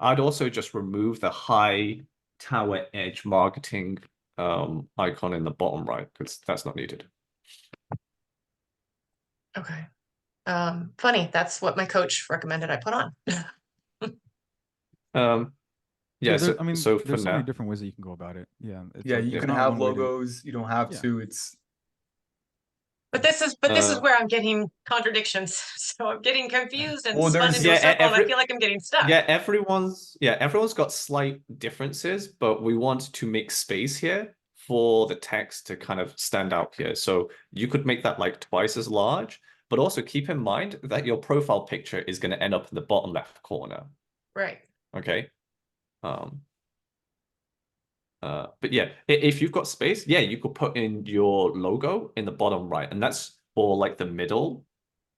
I'd also just remove the high tower edge marketing icon in the bottom right because that's not needed. Okay. Funny, that's what my coach recommended I put on. Yeah, there- I mean, so for there's so many now, different ways that you can go about it. Yeah, it's Yeah, like, you there's can not have one way to- logos. You don't have Yeah. to. It's But this is where I'm getting contradictions. So I'm getting confused and Well, spun there's- into a Yeah, circle, and I feel like I'm getting stuck. everyone's got slight differences, but we want to make space here for the text to kind of stand out here. So you could make that like twice as large, but also keep in mind that your profile picture is going to end up in the bottom left corner. Right. Okay. But yeah, if you've got space, yeah, you could put in your logo in the bottom right, and that's for like the middle,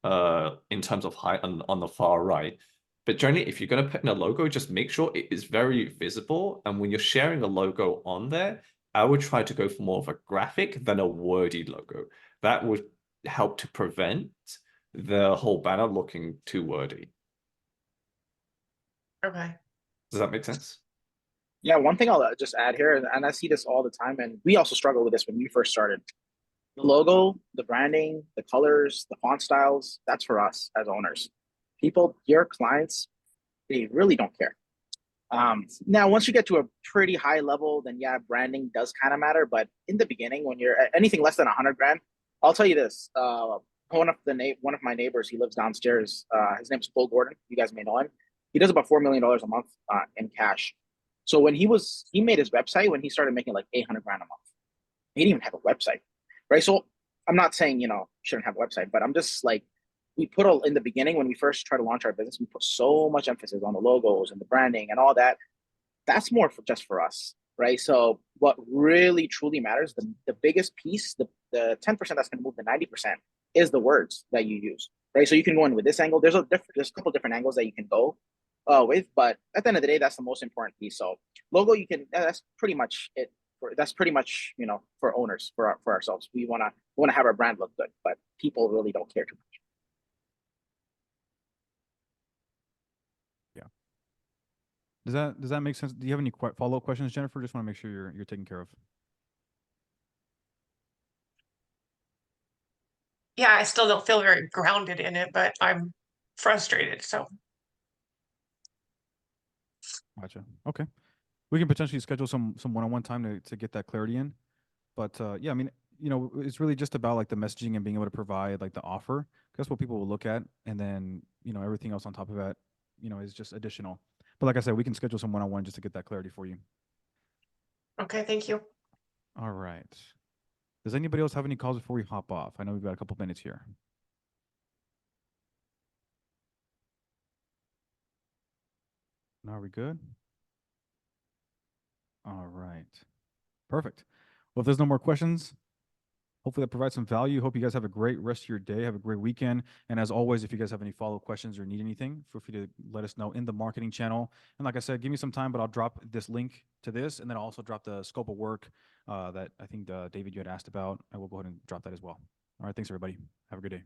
in terms of height on the far right. But generally, if you're going to put in a logo, just make sure it is very visible. And when you're sharing a logo on there, I would try to go for more of a graphic than a wordy logo. That would help to prevent the whole banner looking too wordy. Okay. Does that make sense? Yeah, one thing I'll just add here, and I see this all the time, and we also struggle with this when we first started. The logo, the branding, the colors, the font styles, that's for us as owners. People, your clients, they really don't care. Now, once you get to a pretty high level, then yeah, branding does kind of matter. But in the beginning, when you're at anything less than 100 grand, I'll tell you this. One of my neighbors, he lives downstairs. His name's Paul Gordon. You guys may know him. He does about $4 million a month in cash. So when he made his website when he started making like 800 grand a month. He didn't even have a website, right? So I'm not saying shouldn't have a website, but I'm just like, we put in the beginning when we first try to launch our business, we put so much emphasis on the logos and the branding and all that. That's more for just for us, right? So what really truly matters, the biggest piece, the 10% that's going to move the 90% is the words that you use, right? So you can go in with this angle. There's a couple different angles that you can go with, but at the end of the day, that's the most important piece. So logo, that's pretty much it. That's pretty much for owners, for ourselves. We want to have our brand look good, but people really don't care too much. Does that make sense? Do you have any follow-up questions, Jennifer? Just want to make sure you're taken care of. Yeah, I still don't feel very grounded in it, but I'm frustrated. So Gotcha. Okay. We can potentially schedule some one-on-one time to get that clarity in. But yeah, I mean, it's really just about like the messaging and being able to provide like the offer. That's what people will look at. And then, everything else on top of that, is just additional. But like I said, we can schedule some one-on-one just to get that clarity for you. okay, thank you. All right. Does anybody else have any calls before we hop off? I know we've got a couple minutes here. Now are we good? All right. Perfect. Well, if there's no more questions, hopefully that provides some value. Hope you guys have a great rest of your day. Have a great weekend. And as always, if you guys have any follow-up questions or need anything, feel free to let us know in the marketing channel. And like I said, give me some time, but I'll drop this link to this. And then I'll also drop the scope of work that I think, David, you had asked about. I will go ahead and drop that as well. All right. Thanks, everybody. Have a good day.